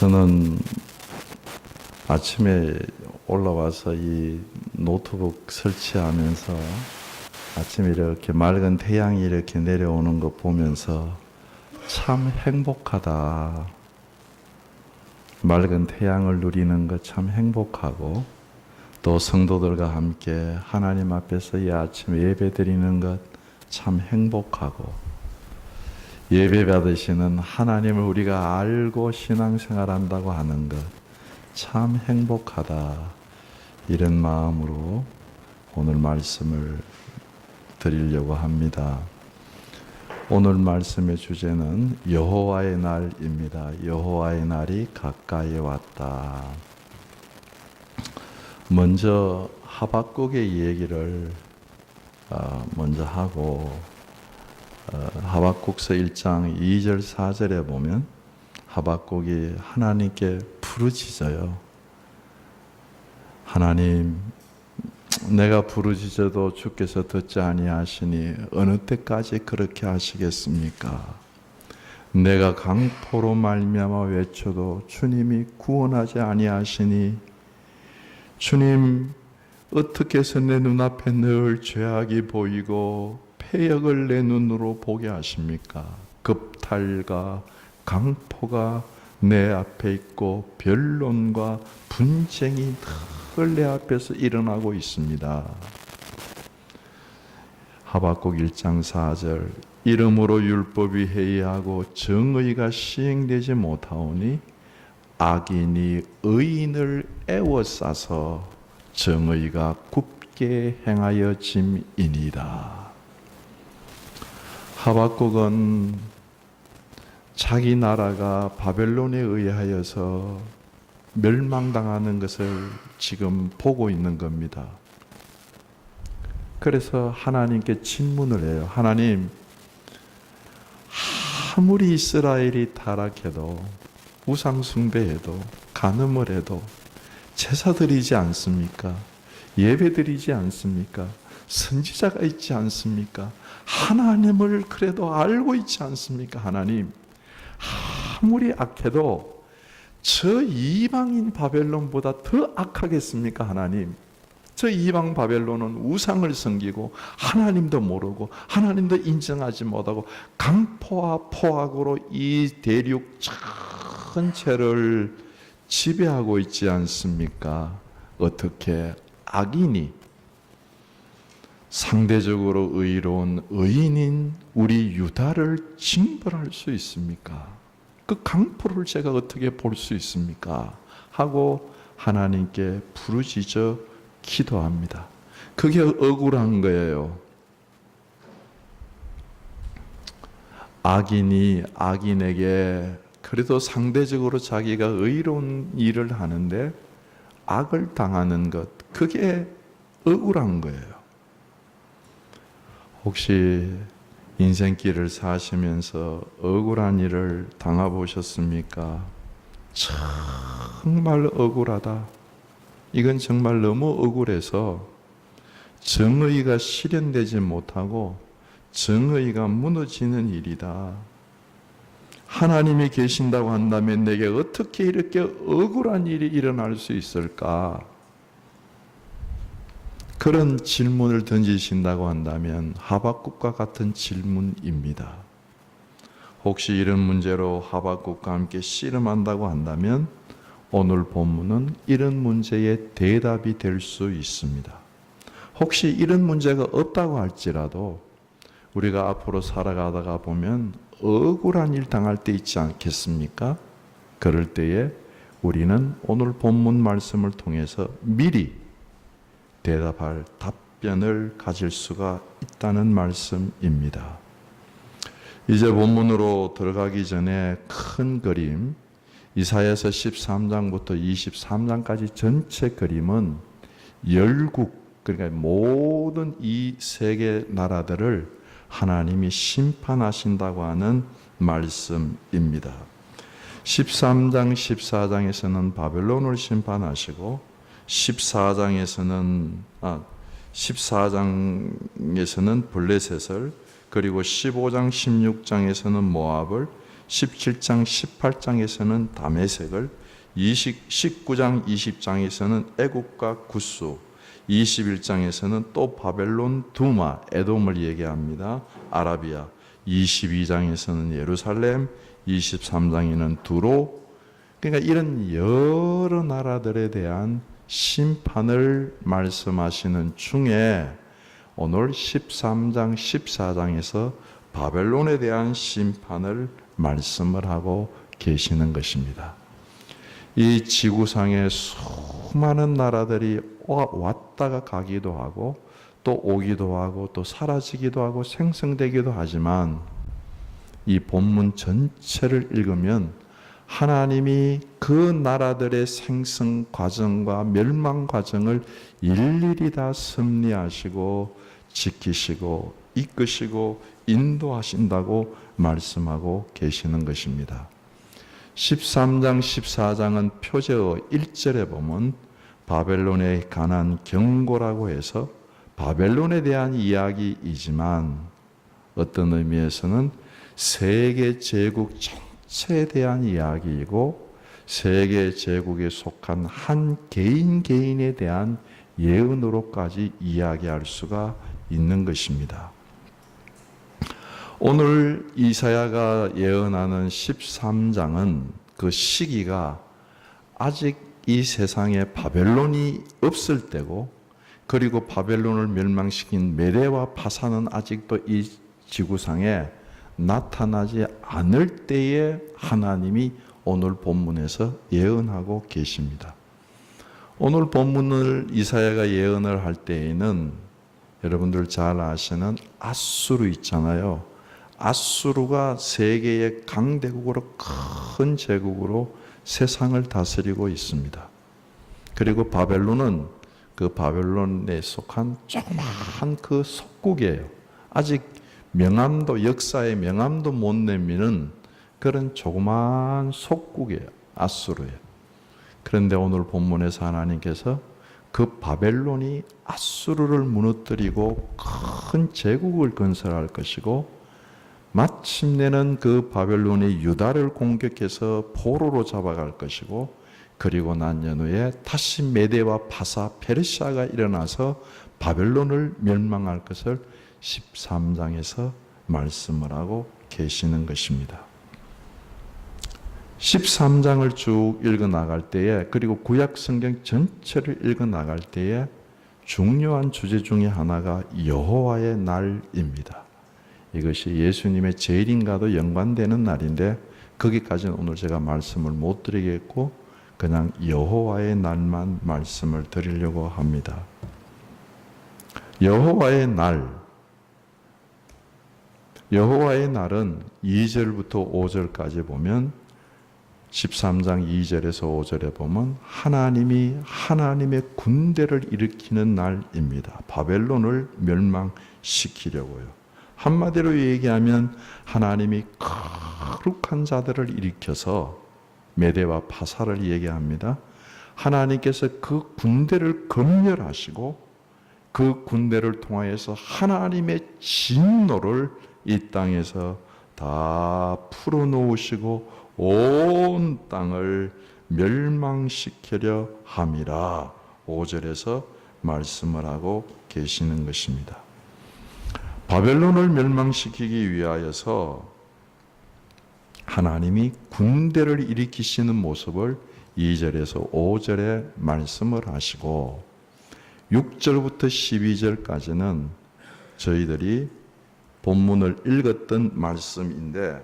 저는 아침에 올라와서 이 노트북 설치하면서 아침에 이렇게 맑은 태양이 이렇게 내려오는 거 보면서 참 행복하다. 맑은 태양을 누리는 것 참 행복하고, 또 성도들과 함께 하나님 앞에서 이 아침에 예배 드리는 것 참 행복하고, 예배 받으시는 하나님을 우리가 알고 신앙생활한다고 하는 것 참 행복하다. 이런 마음으로 오늘 말씀을 드리려고 합니다. 오늘 말씀의 주제는 여호와의 날입니다. 여호와의 날이 가까이 왔다. 먼저 하박국의 얘기를 먼저 하고, 하박국서 1장 2절 4절에 보면 하박국이 하나님께 부르짖어요. 하나님, 내가 부르짖어도 주께서 듣지 아니하시니 어느 때까지 그렇게 하시겠습니까? 내가 강포로 말미암아 외쳐도 주님이 구원하지 아니하시니 주님, 어떻게 해서 내 눈앞에 늘 죄악이 보이고 패역을 내 눈으로 보게 하십니까? 겁탈과 강포가 내 앞에 있고 변론과 분쟁이 늘 내 앞에서 일어나고 있습니다. 하박국 1장 4절, 이러므로 율법이 해이하고 정의가 시행되지 못하오니 악인이 의인을 애워싸서 정의가 굽게 행하여 짐이니라. 하박국은 자기 나라가 바벨론에 의하여서 멸망당하는 것을 지금 보고 있는 겁니다. 그래서 하나님께 질문을 해요. 하나님, 아무리 이스라엘이 타락해도 우상 숭배해도 간음을 해도 제사 드리지 않습니까? 예배 드리지 않습니까? 선지자가 있지 않습니까? 하나님을 그래도 알고 있지 않습니까? 하나님, 아무리 악해도 저 이방인 바벨론보다 더 악하겠습니까? 하나님, 저 이방 바벨론은 우상을 섬기고 하나님도 모르고 하나님도 인정하지 못하고 강포와 포악으로 이 대륙 전체를 지배하고 있지 않습니까? 어떻게 악인이 상대적으로 의로운 의인인 우리 유다를 징벌할 수 있습니까? 그 강포를 제가 어떻게 볼 수 있습니까? 하고 하나님께 부르짖어 기도합니다. 그게 억울한 거예요. 악인이 악인에게 그래도 상대적으로 자기가 의로운 일을 하는데 악을 당하는 것, 그게 억울한 거예요. 혹시 인생길을 사시면서 억울한 일을 당해보셨습니까? 정말 억울하다. 이건 정말 너무 억울해서 정의가 실현되지 못하고 정의가 무너지는 일이다. 하나님이 계신다고 한다면 내게 어떻게 이렇게 억울한 일이 일어날 수 있을까? 그런 질문을 던지신다고 한다면 하박국과 같은 질문입니다. 혹시 이런 문제로 하박국과 함께 씨름한다고 한다면 오늘 본문은 이런 문제의 대답이 될 수 있습니다. 혹시 이런 문제가 없다고 할지라도 우리가 앞으로 살아가다가 보면 억울한 일 당할 때 있지 않겠습니까? 그럴 때에 우리는 오늘 본문 말씀을 통해서 미리 대답할 답변을 가질 수가 있다는 말씀입니다. 이제 본문으로 들어가기 전에 큰 그림, 이사야서 13장부터 23장까지 전체 그림은 열국, 그러니까 모든 이 세계 나라들을 하나님이 심판하신다고 하는 말씀입니다. 13장, 14장에서는 바벨론을 심판하시고 14장에서는 블레셋을, 그리고 15장, 16장에서는 모압을, 17장 18장에서는 다메섹을, 19장 20장에서는 애국과 구스, 21장에서는 또 바벨론, 두마, 에돔을 얘기합니다. 아라비아. 22장에서는 예루살렘, 23장에는 두로. 그러니까 이런 여러 나라들에 대한 심판을 말씀하시는 중에 오늘 13장, 14장에서 바벨론에 대한 심판을 말씀을 하고 계시는 것입니다. 이 지구상에 수많은 나라들이 왔다가 가기도 하고 또 오기도 하고 또 사라지기도 하고 생성되기도 하지만 이 본문 전체를 읽으면 하나님이 그 나라들의 생성 과정과 멸망 과정을 일일이 다 섭리하시고 지키시고 이끄시고 인도하신다고 말씀하고 계시는 것입니다. 13장 14장은 표제어 1절에 보면 바벨론에 관한 경고라고 해서 바벨론에 대한 이야기이지만 어떤 의미에서는 세계 제국 전체에 대한 이야기이고 세계 제국에 속한 한 개인에 대한 예언으로까지 이야기할 수가 있는 것입니다. 오늘 이사야가 예언하는 13장은 그 시기가 아직 이 세상에 바벨론이 없을 때고 그리고 바벨론을 멸망시킨 메대와 파사는 아직도 이 지구상에 나타나지 않을 때에 하나님이 오늘 본문에서 예언하고 계십니다. 오늘 본문을 이사야가 예언을 할 때에는 여러분들 잘 아시는 아수르 있잖아요. 아수르가 세계의 강대국으로 큰 제국으로 세상을 다스리고 있습니다. 그리고 바벨론은 그 바벨론에 속한 조그마한 그 속국이에요. 아직 명함도 역사의 명함도 못 내미는 그런 조그마한 속국이에요. 아수르예요. 그런데 오늘 본문에서 하나님께서 그 바벨론이 아수르를 무너뜨리고 큰 제국을 건설할 것이고 마침내는 그 바벨론이 유다를 공격해서 포로로 잡아갈 것이고 그리고 난 연후에 다시 메대와 파사 페르시아가 일어나서 바벨론을 멸망할 것을 13장에서 말씀을 하고 계시는 것입니다. 13장을 쭉 읽어 나갈 때에 그리고 구약 성경 전체를 읽어 나갈 때에 중요한 주제 중에 하나가 여호와의 날입니다. 이것이 예수님의 재림과도 연관되는 날인데 거기까지는 오늘 제가 말씀을 못 드리겠고 그냥 여호와의 날만 말씀을 드리려고 합니다. 여호와의 날, 여호와의 날은 2절부터 5절까지 보면 13장 2절에서 5절에 보면 하나님이 하나님의 군대를 일으키는 날입니다. 바벨론을 멸망시키려고요. 한마디로 얘기하면 하나님이 거룩한 자들을 일으켜서 메대와 파사를 얘기합니다. 하나님께서 그 군대를 검열하시고 그 군대를 통하여서 하나님의 진노를 이 땅에서 다 풀어놓으시고 온 땅을 멸망시키려 함이라 5절에서 말씀을 하고 계시는 것입니다. 바벨론을 멸망시키기 위하여서 하나님이 군대를 일으키시는 모습을 2절에서 5절에 말씀을 하시고 6절부터 12절까지는 저희들이 본문을 읽었던 말씀인데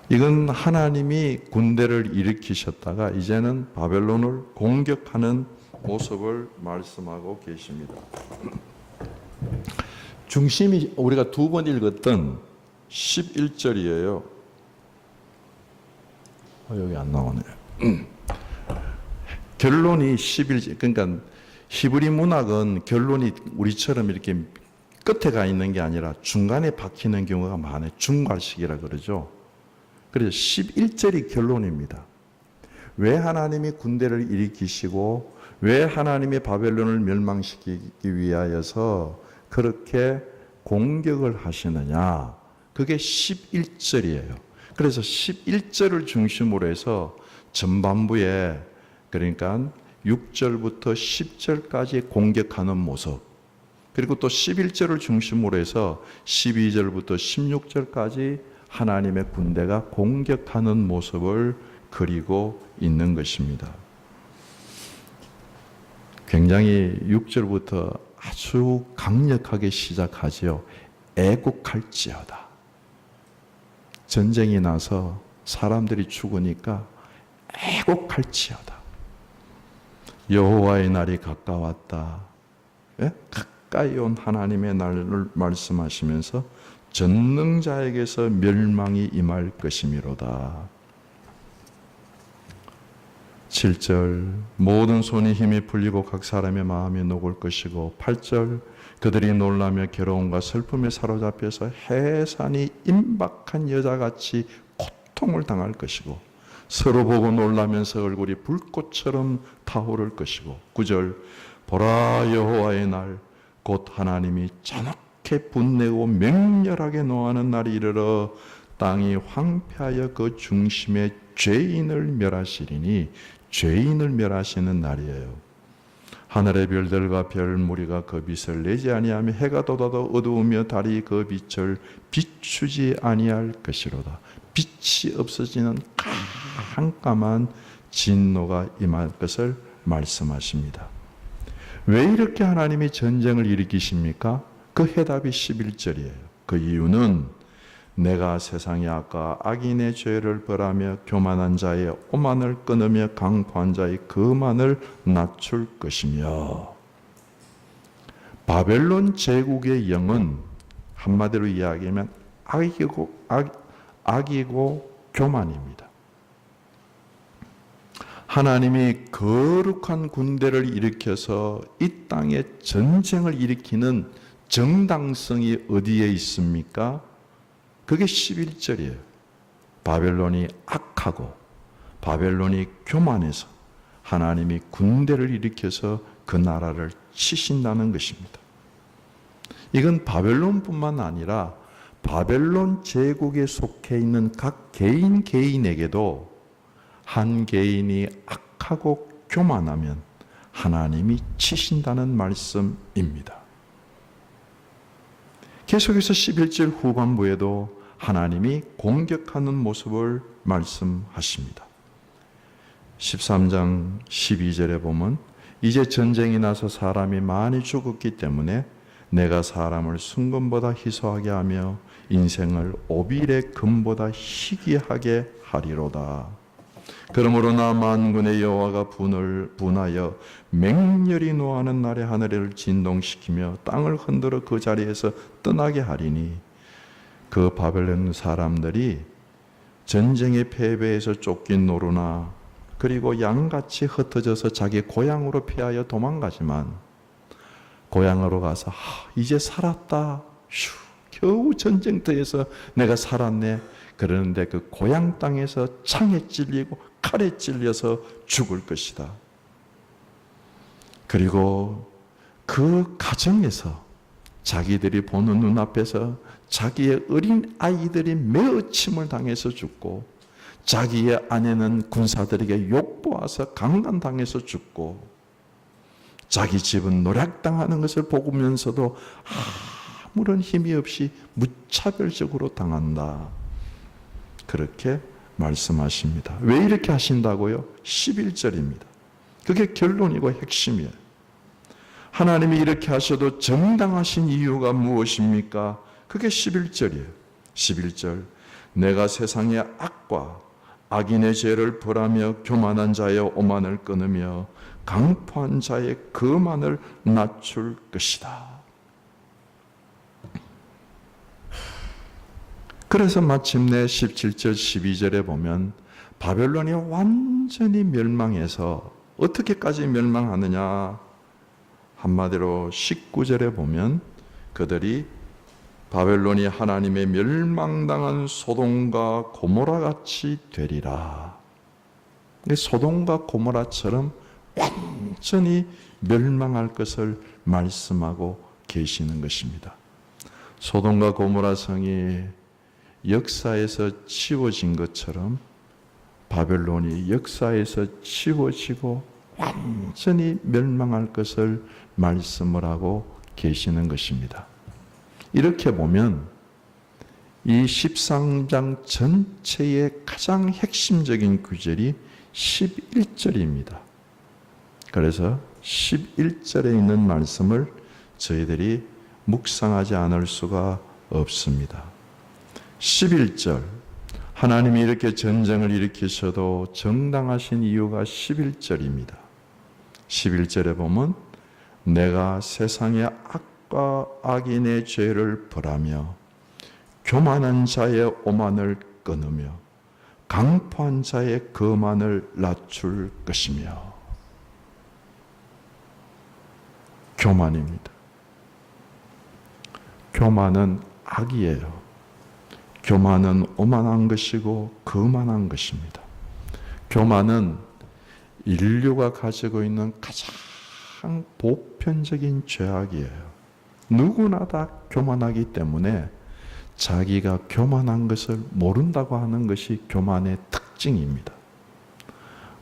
이건 하나님이 군대를 일으키셨다가 이제는 바벨론을 공격하는 모습을 말씀하고 계십니다. 중심이 우리가 두 번 읽었던 11절이에요. 여기 안 나오네요. 결론이 11절. 그러니까 히브리 문학은 결론이 우리처럼 이렇게 끝에 가 있는 게 아니라 중간에 박히는 경우가 많아요. 중괄식이라 그러죠. 그래서 11절이 결론입니다. 왜 하나님이 군대를 일으키시고 왜 하나님이 바벨론을 멸망시키기 위하여서 그렇게 공격을 하시느냐? 그게 11절이에요. 그래서 11절을 중심으로 해서 전반부에 그러니까 6절부터 10절까지 공격하는 모습, 그리고 또 11절을 중심으로 해서 12절부터 16절까지 하나님의 군대가 공격하는 모습을 그리고 있는 것입니다. 굉장히 6절부터 아주 강력하게 시작하지요. 애국할지어다. 전쟁이 나서 사람들이 죽으니까 애국할지어다. 여호와의 날이 가까웠다. 예? 가까이 온 하나님의 날을 말씀하시면서 전능자에게서 멸망이 임할 것이미로다. 7절 모든 손이 힘이 풀리고 각 사람의 마음이 녹을 것이고 8절 그들이 놀라며 괴로움과 슬픔에 사로잡혀서 해산이 임박한 여자같이 고통을 당할 것이고 서로 보고 놀라면서 얼굴이 불꽃처럼 타오를 것이고 9절 보라 여호와의 날 곧 하나님이 잔혹해 분내고 맹렬하게 노하는 날이 이르러 땅이 황폐하여 그 중심에 죄인을 멸하시리니 죄인을 멸하시는 날이에요. 하늘의 별들과 별 무리가 그 빛을 내지 아니하며 해가 돋아도 어두우며 달이 그 빛을 비추지 아니할 것이로다. 빛이 없어지는 깜깜한 진노가 임할 것을 말씀하십니다. 왜 이렇게 하나님이 전쟁을 일으키십니까? 그 해답이 11절이에요. 그 이유는 내가 세상의 악과 악인의 죄를 벌하며 교만한 자의 오만을 끊으며 강포한 자의 거만을 낮출 것이며 바벨론 제국의 영은 한마디로 이야기하면 악이고 교만입니다. 하나님이 거룩한 군대를 일으켜서 이 땅에 전쟁을 일으키는 정당성이 어디에 있습니까? 그게 11절이에요. 바벨론이 악하고 바벨론이 교만해서 하나님이 군대를 일으켜서 그 나라를 치신다는 것입니다. 이건 바벨론뿐만 아니라 바벨론 제국에 속해 있는 각 개인에게도 한 개인이 악하고 교만하면 하나님이 치신다는 말씀입니다. 계속해서 11절 후반부에도 하나님이 공격하는 모습을 말씀하십니다. 13장 12절에 보면 이제 전쟁이 나서 사람이 많이 죽었기 때문에 내가 사람을 순금보다 희소하게 하며 인생을 오빌의 금보다 희귀하게 하리로다. 그러므로 나 만군의 여호와가 분하여 맹렬히 노하는 날에 하늘을 진동시키며 땅을 흔들어 그 자리에서 떠나게 하리니 그 바벨론 사람들이 전쟁의 패배에서 쫓긴 노루나 그리고 양같이 흩어져서 자기 고향으로 피하여 도망가지만 고향으로 가서 이제 살았다. 겨우 전쟁터에서 내가 살았네. 그러는데 그 고향 땅에서 창에 찔리고 칼에 찔려서 죽을 것이다. 그리고 그 가정에서 자기들이 보는 눈앞에서 자기의 어린 아이들이 매어침을 당해서 죽고 자기의 아내는 군사들에게 욕보아서 강간당해서 죽고 자기 집은 노략당하는 것을 보면서도 아무런 힘이 없이 무차별적으로 당한다. 그렇게 말씀하십니다. 왜 이렇게 하신다고요? 11절입니다. 그게 결론이고 핵심이에요. 하나님이 이렇게 하셔도 정당하신 이유가 무엇입니까? 그게 11절이에요. 11절 내가 세상의 악과 악인의 죄를 벌하며 교만한 자의 오만을 끊으며 강포한 자의 거만을 낮출 것이다. 그래서 마침내 17절 12절에 보면 바벨론이 완전히 멸망해서 어떻게까지 멸망하느냐, 한마디로 19절에 보면 그들이 바벨론이 하나님의 멸망당한 소돔과 고모라 같이 되리라. 소돔과 고모라처럼 완전히 멸망할 것을 말씀하고 계시는 것입니다. 소돔과 고모라 성이 역사에서 지워진 것처럼 바벨론이 역사에서 지워지고 완전히 멸망할 것을 말씀을 하고 계시는 것입니다. 이렇게 보면 이 13장 전체의 가장 핵심적인 구절이 11절입니다. 그래서 11절에 있는 말씀을 저희들이 묵상하지 않을 수가 없습니다. 11절, 하나님이 이렇게 전쟁을 일으키셔도 정당하신 이유가 11절입니다. 11절에 보면 내가 세상의 악과 악인의 죄를 벌하며 교만한 자의 오만을 끊으며 강포한 자의 거만을 낮출 것이며. 교만입니다. 교만은 악이에요. 교만은 오만한 것이고 거만한 것입니다. 교만은 인류가 가지고 있는 가장 보편적인 죄악이에요. 누구나 다 교만하기 때문에 자기가 교만한 것을 모른다고 하는 것이 교만의 특징입니다.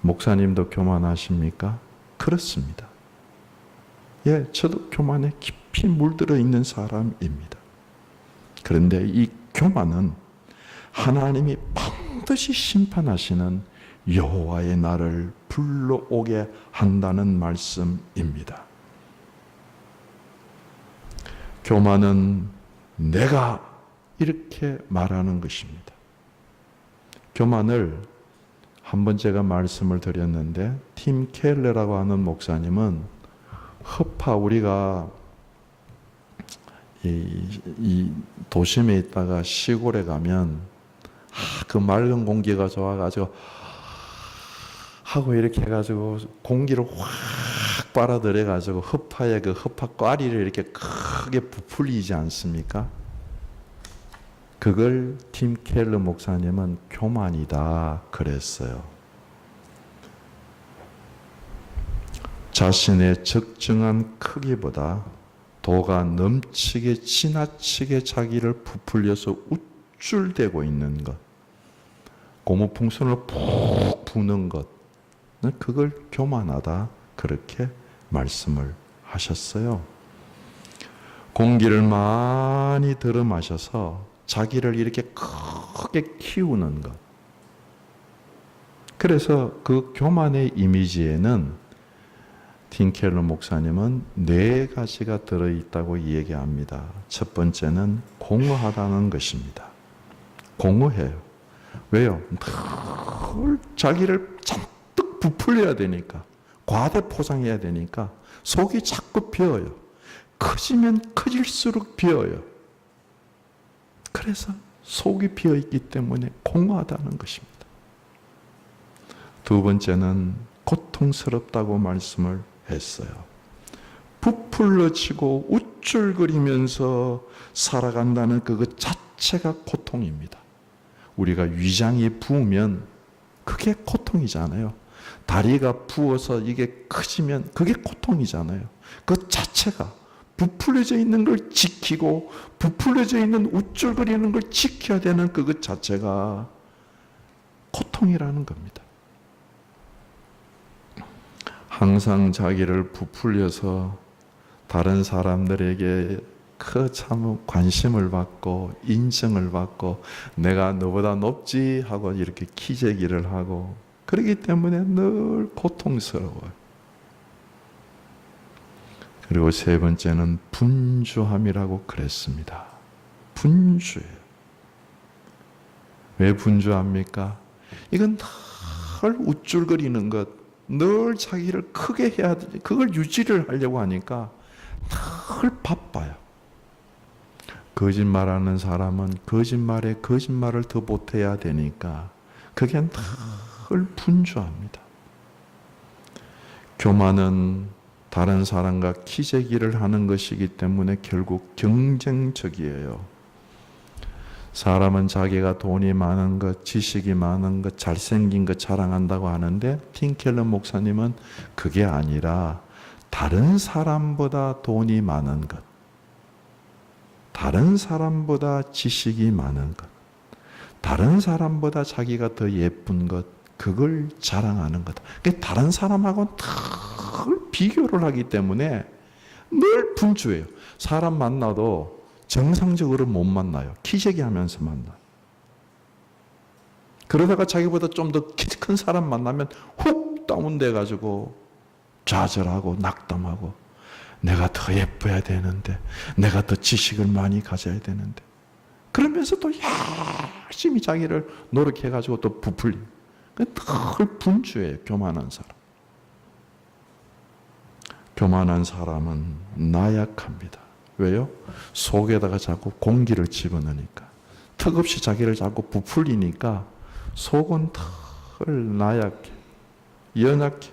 목사님도 교만하십니까? 그렇습니다. 예, 저도 교만에 깊이 물들어 있는 사람입니다. 그런데 이 교만은 하나님이 반드시 심판하시는 여호와의 날을 불러오게 한다는 말씀입니다. 교만은 내가 이렇게 말하는 것입니다. 교만을 한번 제가 말씀을 드렸는데 팀 켈러라고 하는 목사님은 우리가 이 도심에 있다가 시골에 가면 그 맑은 공기가 좋아가지고 하고 이렇게 해가지고 공기를 확 빨아들여가지고 흡파에 그 흡파 꽈리를 이렇게 크게 부풀리지 않습니까? 그걸 팀 켈러 목사님은 교만이다 그랬어요. 자신의 적정한 크기보다 도가 넘치게 지나치게 자기를 부풀려서 우쭐대고 있는 것, 고무풍선을 푹 부는 것, 그걸 교만하다 그렇게 말씀을 하셨어요. 공기를 많이 들어 마셔서 자기를 이렇게 크게 키우는 것. 그래서 그 교만의 이미지에는 틴켈러 목사님은 4가지가 들어있다고 얘기합니다. 첫 번째는 공허하다는 것입니다. 공허해요. 왜요? 늘 자기를 잔뜩 부풀려야 되니까, 과대 포장해야 되니까 속이 자꾸 비어요. 커지면 커질수록 비어요. 그래서 속이 비어있기 때문에 공허하다는 것입니다. 두 번째는 고통스럽다고 말씀을 했어요. 부풀러지고 우쭐거리면서 살아간다는 그것 자체가 고통입니다. 우리가 위장이 부으면 그게 고통이잖아요. 다리가 부어서 이게 커지면 그게 고통이잖아요. 그 자체가 부풀려져 있는 걸 지키고 부풀려져 있는 우쭐거리는 걸 지켜야 되는 그것 자체가 고통이라는 겁니다. 항상 자기를 부풀려서 다른 사람들에게 참 관심을 받고 인정을 받고 내가 너보다 높지 하고 이렇게 기재기를 하고 그렇기 때문에 늘 고통스러워요. 그리고 세 번째는 분주함이라고 그랬습니다. 분주해요. 왜 분주합니까? 이건 늘 우쭐거리는 것, 늘 자기를 크게 해야 돼. 그걸 유지를 하려고 하니까 늘 바빠요. 거짓말하는 사람은 거짓말에 거짓말을 더 보태야 되니까 그게 늘 분주합니다. 교만은 다른 사람과 키재기를 하는 것이기 때문에 결국 경쟁적이에요. 사람은 자기가 돈이 많은 것, 지식이 많은 것, 잘생긴 것 자랑한다고 하는데 틴켈러 목사님은 그게 아니라 다른 사람보다 돈이 많은 것, 다른 사람보다 지식이 많은 것, 다른 사람보다 자기가 더 예쁜 것, 그걸 자랑하는 것. 그러니까 다른 사람하고는 늘 비교를 하기 때문에 늘 분주해요. 사람 만나도 정상적으로 못 만나요. 키재기하면서 만나요. 그러다가 자기보다 좀 더 키 큰 사람 만나면 훅 다운돼가지고 좌절하고 낙담하고, 내가 더 예뻐야 되는데, 내가 더 지식을 많이 가져야 되는데, 그러면서 또 열심히 자기를 노력해가지고 또 부풀리고. 늘 분주해요, 교만한 사람. 교만한 사람은 나약합니다. 왜요? 속에다가 자꾸 공기를 집어넣으니까. 턱없이 자기를 자꾸 부풀리니까 속은 덜 나약해, 연약해.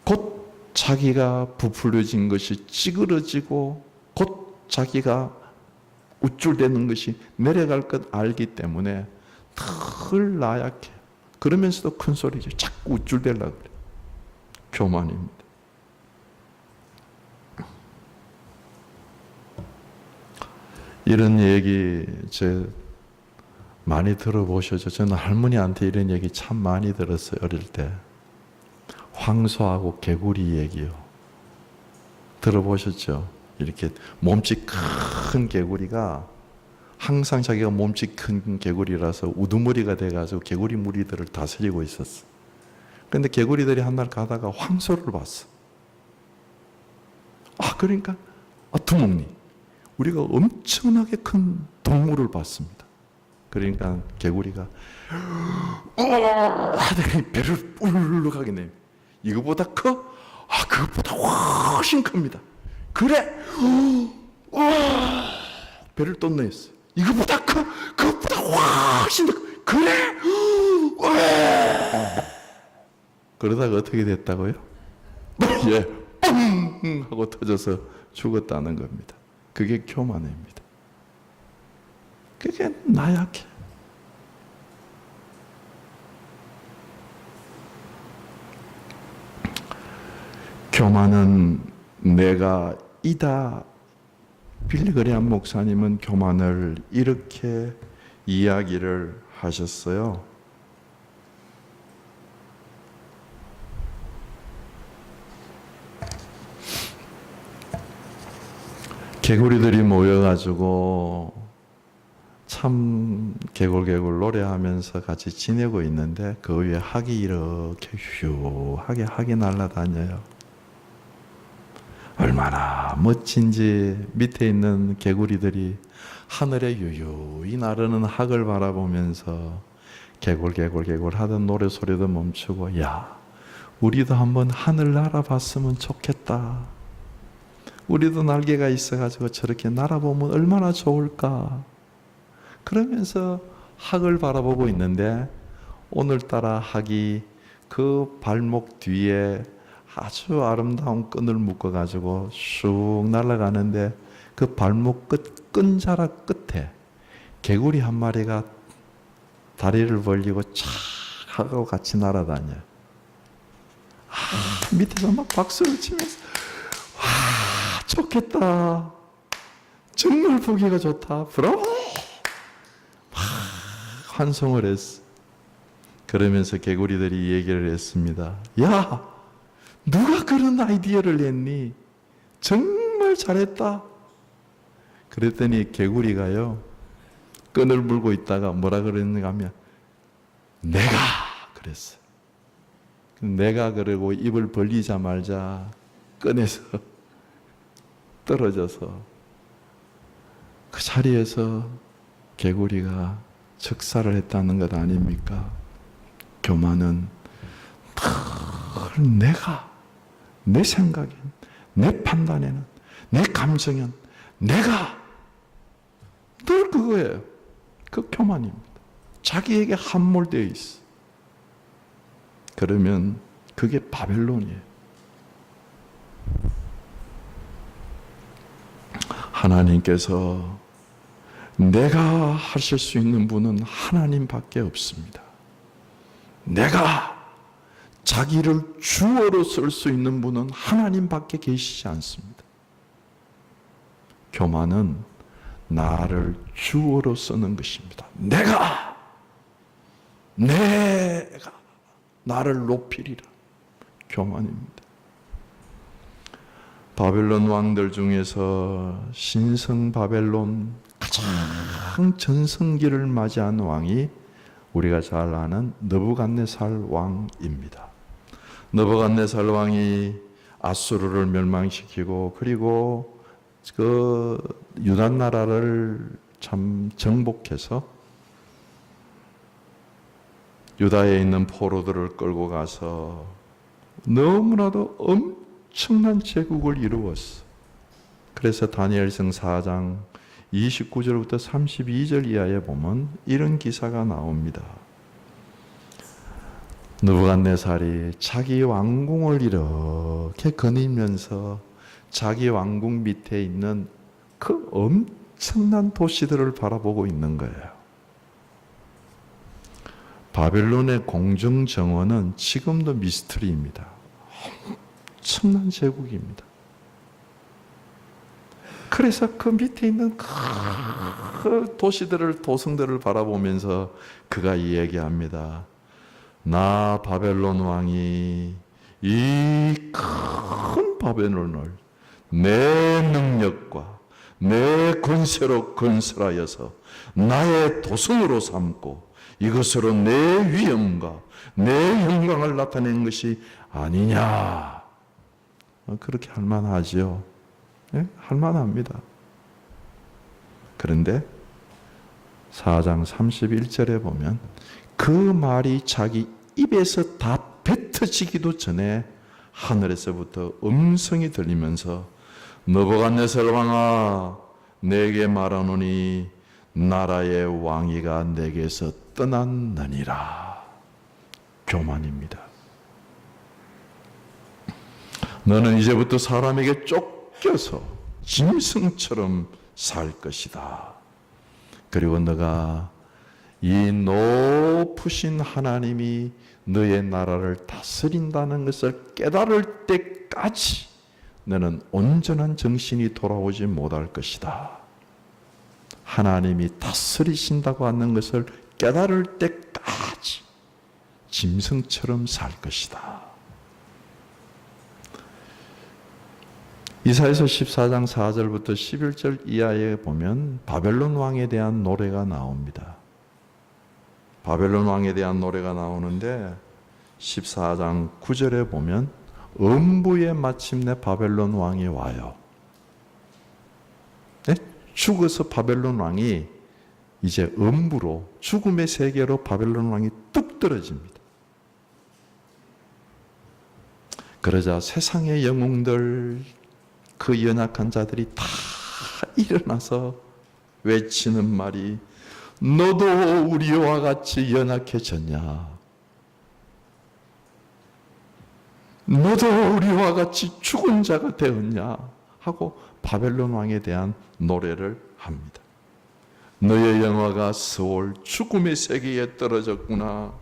곧 자기가 부풀려진 것이 찌그러지고, 곧 자기가 우쭐대는 것이 내려갈 것 알기 때문에 덜 나약해. 그러면서도 큰 소리죠. 자꾸 우쭐대려고 그래. 교만입니다. 이런 얘기 많이 들어보셨죠? 저는 할머니한테 이런 얘기 참 많이 들었어요, 어릴 때. 황소하고 개구리 얘기요. 들어보셨죠? 이렇게 몸집 큰 개구리가, 항상 자기가 몸집 큰 개구리라서 우두머리가 돼가지고 개구리 무리들을 다스리고 있었어. 그런데 개구리들이 한 날 가다가 황소를 봤어. 그러니까, 두목님, 우리가 엄청나게 큰 동물을 봤습니다. 그러니까 개구리가 하더니 배를 울룩하게 내요. 이거보다 커? 그것보다 훨씬 큽니다. 그래? 배를 또 내었어요. 이거보다 커? 그것보다 훨씬 더 커. 그래? 그러다가 어떻게 됐다고요? 예, 뻥 하고 터져서 죽었다는 겁니다. 그게 교만입니다. 그게 나약해. 교만은 내가 이다. 빌리 그레이엄 목사님은 교만을 이렇게 이야기를 하셨어요. 개구리들이 모여가지고 참 개굴개굴 노래하면서 같이 지내고 있는데, 그 위에 학이 이렇게 휴하게 학이 날아다녀요. 얼마나 멋진지 밑에 있는 개구리들이 하늘에 유유히 나르는 학을 바라보면서 개굴개굴 하던 노래소리도 멈추고, 야, 우리도 한번 하늘 날아봤으면 좋겠다. 우리도 날개가 있어가지고 저렇게 날아보면 얼마나 좋을까. 그러면서 학을 바라보고 있는데, 오늘따라 학이 그 발목 뒤에 아주 아름다운 끈을 묶어가지고 쑥 날아가는데, 그 발목 끈자락 끝에 개구리 한 마리가 다리를 벌리고 착 하고 같이 날아다녀요. 밑에서 막 박수를 치면서, 와, 좋겠다. 정말 보기가 좋다. 브라보! 환송을 했어. 그러면서 개구리들이 얘기를 했습니다. 야, 누가 그런 아이디어를 냈니? 정말 잘했다. 그랬더니 개구리가요, 끈을 물고 있다가 뭐라 그랬는가 하면, 내가 그랬어. 내가 그러고 입을 벌리자마자 끈에서 떨어져서 그 자리에서 개구리가 즉사를 했다는 것 아닙니까? 교만은 늘 내가, 내 생각엔, 내 판단에는, 내 감정엔 내가, 늘 그거예요. 그 교만입니다. 자기에게 함몰되어 있어. 그러면 그게 바벨론이에요. 하나님께서 내가 하실 수 있는 분은 하나님밖에 없습니다. 내가 자기를 주어로 쓸 수 있는 분은 하나님밖에 계시지 않습니다. 교만은 나를 주어로 쓰는 것입니다. 내가 나를 높이리라. 교만입니다. 바벨론 왕들 중에서 신성 바벨론 가장 전성기를 맞이한 왕이 우리가 잘 아는 느부갓네살 왕입니다. 느부갓네살 왕이 아수르를 멸망시키고 그리고 그 유다 나라를 참 정복해서 유다에 있는 포로들을 끌고 가서 너무나도 엄청난 제국을 이루었어. 그래서 다니엘서 4장 29절부터 32절 이하에 보면 이런 기사가 나옵니다. 느부갓네살이 자기 왕궁을 이렇게 거니면서 자기 왕궁 밑에 있는 그 엄청난 도시들을 바라보고 있는 거예요. 바벨론의 공중 정원은 지금도 미스터리입니다. 엄청난 제국입니다. 그래서 그 밑에 있는 그 도시들을, 도성들을 바라보면서 그가 이야기합니다. 나 바벨론 왕이 이 큰 바벨론을 내 능력과 내 권세로 건설하여서 나의 도성으로 삼고 이것으로 내 위엄과 내 영광을 나타낸 것이 아니냐. 그렇게 할 만하죠. 네? 할 만합니다. 그런데 4장 31절에 보면 그 말이 자기 입에서 다 뱉어지기도 전에 하늘에서부터 음성이 들리면서 느부갓네살 왕아 내게 말하노니 나라의 왕위가 내게서 떠났느니라. 교만입니다. 너는 이제부터 사람에게 쫓겨서 짐승처럼 살 것이다. 그리고 너가 이 높으신 하나님이 너의 나라를 다스린다는 것을 깨달을 때까지 너는 온전한 정신이 돌아오지 못할 것이다. 하나님이 다스리신다고 하는 것을 깨달을 때까지 짐승처럼 살 것이다. 이사야서 14장 4절부터 11절 이하에 보면 바벨론 왕에 대한 노래가 나옵니다. 바벨론 왕에 대한 노래가 나오는데 14장 9절에 보면 음부에 마침내 바벨론 왕이 와요. 네? 죽어서 바벨론 왕이 이제 음부로 죽음의 세계로 바벨론 왕이 뚝 떨어집니다. 그러자 세상의 영웅들 그 연약한 자들이 다 일어나서 외치는 말이 너도 우리와 같이 연약해졌냐? 너도 우리와 같이 죽은 자가 되었냐? 하고 바벨론 왕에 대한 노래를 합니다. 너의 영화가 스올 죽음의 세계에 떨어졌구나.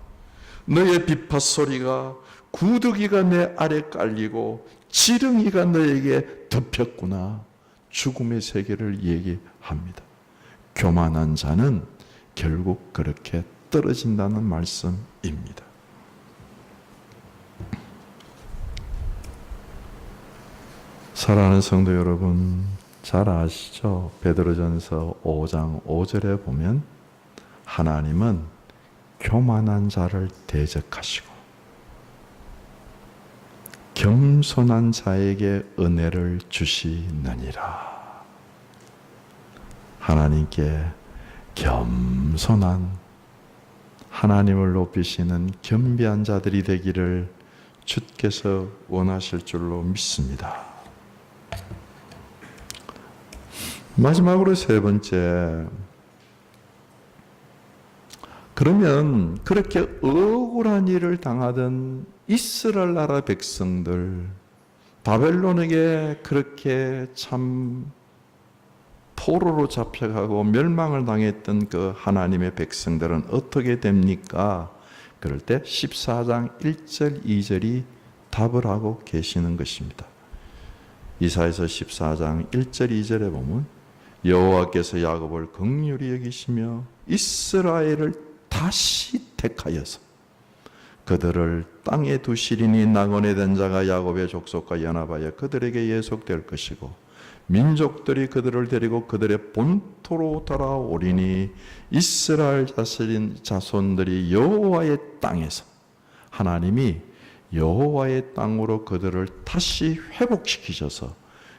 너의 비파 소리가 구더기가 내 아래 깔리고 지렁이가 너에게 덮였구나. 죽음의 세계를 얘기합니다. 교만한 자는 결국 그렇게 떨어진다는 말씀입니다. 사랑하는 성도 여러분, 잘 아시죠? 베드로전서 5장 5절에 보면 하나님은 교만한 자를 대적하시고 겸손한 자에게 은혜를 주시느니라. 하나님께 겸손한, 하나님을 높이시는 겸비한 자들이 되기를 주께서 원하실 줄로 믿습니다. 마지막으로 세 번째, 그러면 그렇게 억울한 일을 당하던 이스라엘 나라 백성들, 바벨론에게 그렇게 참 포로로 잡혀가고 멸망을 당했던 그 하나님의 백성들은 어떻게 됩니까? 그럴 때 14장 1절 2절이 답을 하고 계시는 것입니다. 이사야서 14장 1절 2절에 보면 여호와께서 야곱을 긍휼히 여기시며 이스라엘을 다시 택하여서 그들을 땅에 두시리니 낙원에 든 자가 야곱의 족속과 연합하여 그들에게 예속될 것이고 민족들이 그들을 데리고 그들의 본토로 돌아오리니 이스라엘 자손들이 여호와의 땅에서 하나님이 여호와의 땅으로 그들을 다시 회복시키셔서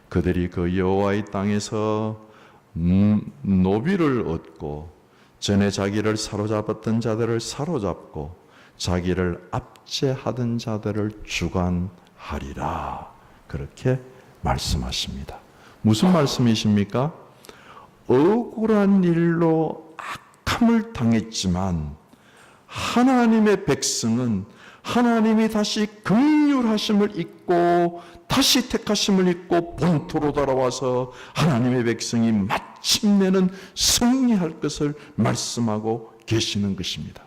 그들이 그 여호와의 땅에서 노비를 얻고 전에 자기를 사로잡았던 자들을 사로잡고 자기를 압제하던 자들을 주관하리라. 그렇게 말씀하십니다. 무슨 말씀이십니까? 억울한 일로 악함을 당했지만 하나님의 백성은 하나님이 다시 긍휼하심을 잊고 다시 택하심을 잊고 본토로 돌아와서 하나님의 백성이 마침내는 승리할 것을 말씀하고 계시는 것입니다.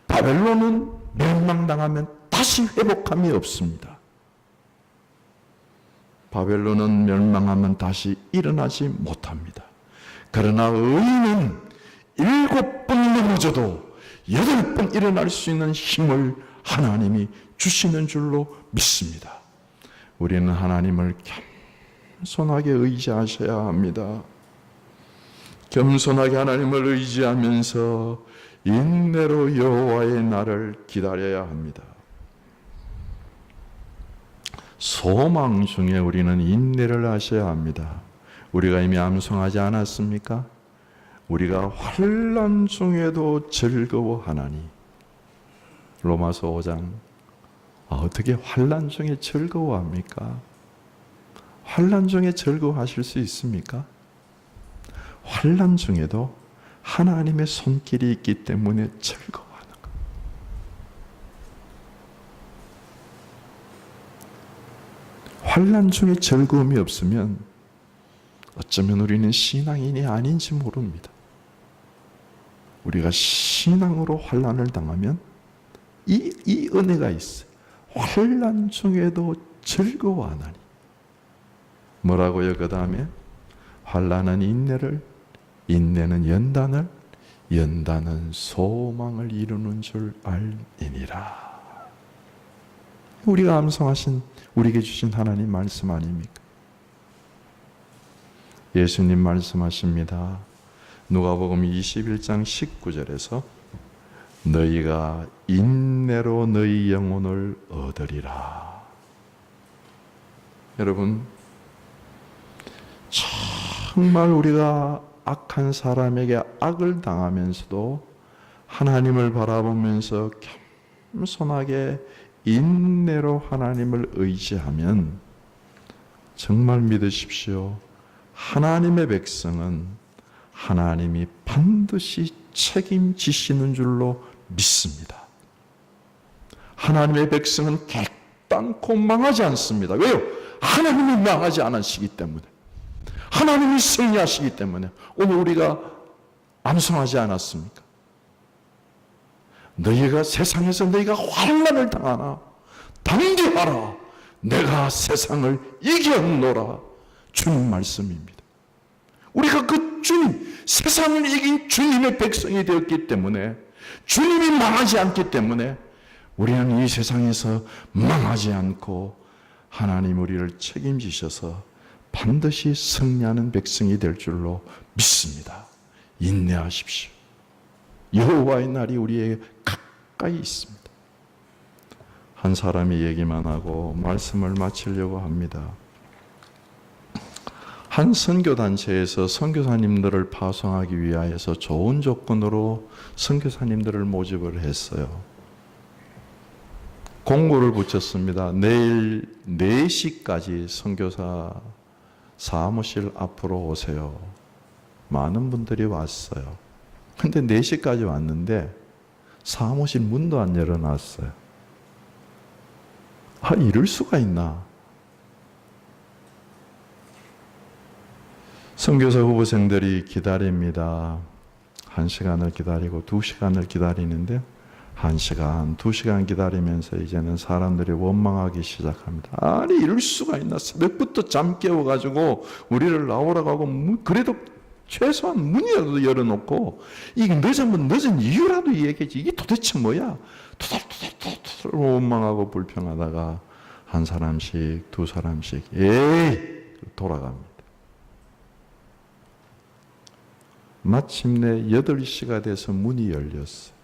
바벨론은 멸망당하면 다시 회복함이 없습니다. 바벨론은 멸망하면 다시 일어나지 못합니다. 그러나 의인은 7번 넘어져도 8번 일어날 수 있는 힘을 하나님이 주시는 줄로 믿습니다. 우리는 하나님을 겸손하게 의지하셔야 합니다. 겸손하게 하나님을 의지하면서 인내로 여호와의 날을 기다려야 합니다. 소망 중에 우리는 인내를 하셔야 합니다. 우리가 이미 암송하지 않았습니까? 우리가 환난 중에도 즐거워하나니. 로마서 5장. 어떻게 환난 중에 즐거워합니까? 환난 중에 즐거워하실 수 있습니까? 환난 중에도 하나님의 손길이 있기 때문에 즐거워하는 것. 환난 중에 즐거움이 없으면 어쩌면 우리는 신앙인이 아닌지 모릅니다. 우리가 신앙으로 환난을 당하면 이 은혜가 있어요. 환난 중에도 즐거워하나니. 뭐라고요? 그 다음에 환난은 인내를, 인내는 연단을, 연단은 소망을 이루는 줄 알니라. 우리가 암송하신, 우리에게 주신 하나님 말씀 아닙니까? 예수님 말씀하십니다. 누가복음 21장 19절에서 너희가 인내로 너희 영혼을 얻으리라. 여러분, 정말 우리가 악한 사람에게 악을 당하면서도 하나님을 바라보면서 겸손하게 인내로 하나님을 의지하면 정말 믿으십시오. 하나님의 백성은 하나님이 반드시 책임지시는 줄로 믿습니다. 하나님의 백성은 결단코 망하지 않습니다. 왜요? 하나님이 망하지 않으시기 때문에, 하나님이 승리하시기 때문에. 오늘 우리가 암송하지 않았습니까? 너희가 세상에서 너희가 환난을 당하나 담대하라, 내가 세상을 이겼노라. 주님 말씀입니다. 우리가 그 주님, 세상을 이긴 주님의 백성이 되었기 때문에, 주님이 망하지 않기 때문에 우리는 이 세상에서 망하지 않고 하나님 우리를 책임지셔서 반드시 승리하는 백성이 될 줄로 믿습니다. 인내하십시오. 여호와의 날이 우리에게 가까이 있습니다. 한 사람이 얘기만 하고 말씀을 마치려고 합니다. 한 선교단체에서 선교사님들을 파송하기 위하여서 좋은 조건으로 선교사님들을 모집을 했어요. 공고를 붙였습니다. 내일 4시까지 선교사 사무실 앞으로 오세요. 많은 분들이 왔어요. 근데 4시까지 왔는데 사무실 문도 안 열어놨어요. 이럴 수가 있나? 선교사 후보생들이 기다립니다. 1시간을 기다리고 2시간을 기다리는데 1시간, 2시간 기다리면서 이제는 사람들이 원망하기 시작합니다. 아니 이럴 수가 있나? 새벽부터 잠 깨워가지고 우리를 나오라고 하고 그래도 최소한 문이라도 열어놓고 이게 늦으면 늦은 이유라도 얘기하지. 이게 도대체 뭐야? 투덜투덜 원망하고 불평하다가 한 사람씩 두 사람씩 에이 돌아갑니다. 마침내 8시가 돼서 문이 열렸어요.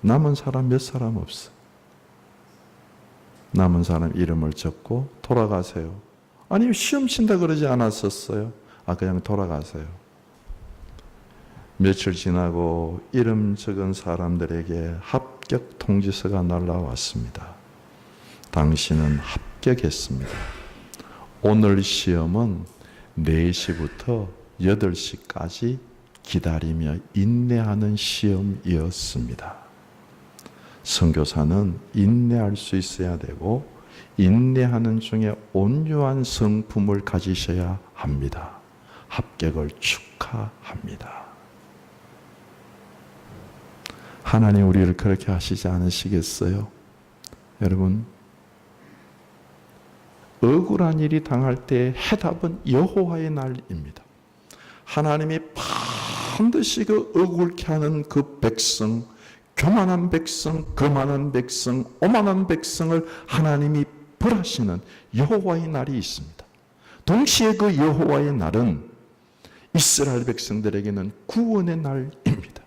남은 사람 몇 사람 없어. 남은 사람 이름을 적고 돌아가세요. 아니 시험 친다 그러지 않았었어요? 그냥 돌아가세요. 며칠 지나고 이름 적은 사람들에게 합격 통지서가 날라왔습니다. 당신은 합격했습니다. 오늘 시험은 4시부터 8시까지 기다리며 인내하는 시험이었습니다. 선교사는 인내할 수 있어야 되고 인내하는 중에 온유한 성품을 가지셔야 합니다. 합격을 축하합니다. 하나님 우리를 그렇게 하시지 않으시겠어요? 여러분, 억울한 일이 당할 때 해답은 여호와의 날입니다. 하나님이 반드시 그 억울케 하는 그 백성, 교만한 백성, 거만한 백성, 오만한 백성을 하나님이 벌하시는 여호와의 날이 있습니다. 동시에 그 여호와의 날은 이스라엘 백성들에게는 구원의 날입니다.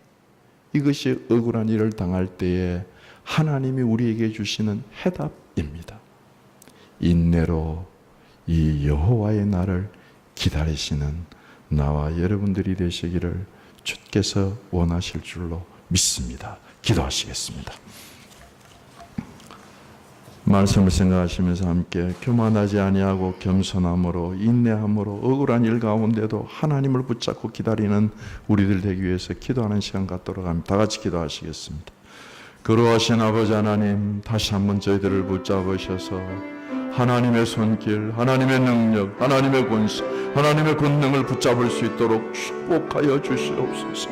이것이 억울한 일을 당할 때에 하나님이 우리에게 주시는 해답입니다. 인내로 이 여호와의 날을 기다리시는 나와 여러분들이 되시기를 주께서 원하실 줄로 믿습니다. 기도하시겠습니다. 말씀을 생각하시면서 함께 교만하지 아니하고 겸손함으로 인내함으로 억울한 일 가운데도 하나님을 붙잡고 기다리는 우리들 되기 위해서 기도하는 시간 갖도록 합니다. 다 같이 기도하시겠습니다. 거룩하신 아버지 하나님, 다시 한번 저희들을 붙잡으셔서 하나님의 손길, 하나님의 능력, 하나님의 권세, 하나님의 권능을 붙잡을 수 있도록 축복하여 주시옵소서.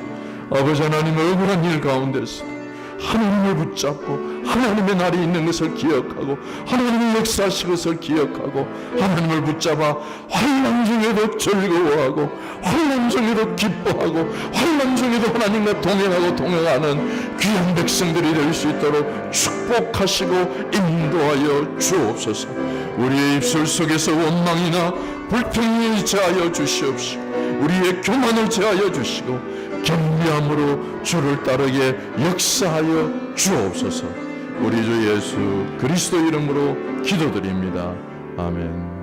아버지 하나님, 억울한 일 가운데서 하나님을 붙잡고 하나님의 날이 있는 것을 기억하고 하나님의 역사하신 것을 기억하고 하나님을 붙잡아 환난 중에도 즐거워하고 환난 중에도 기뻐하고 환난 중에도 하나님과 동행하고 동행하는 귀한 백성들이 될 수 있도록 축복하시고 인도하여 주옵소서. 우리의 입술 속에서 원망이나 불평이 제하여 주시옵시고 우리의 교만을 제하여 주시고 경배함으로 주를 따르게 역사하여 주옵소서. 우리 주 예수 그리스도 이름으로 기도드립니다. 아멘.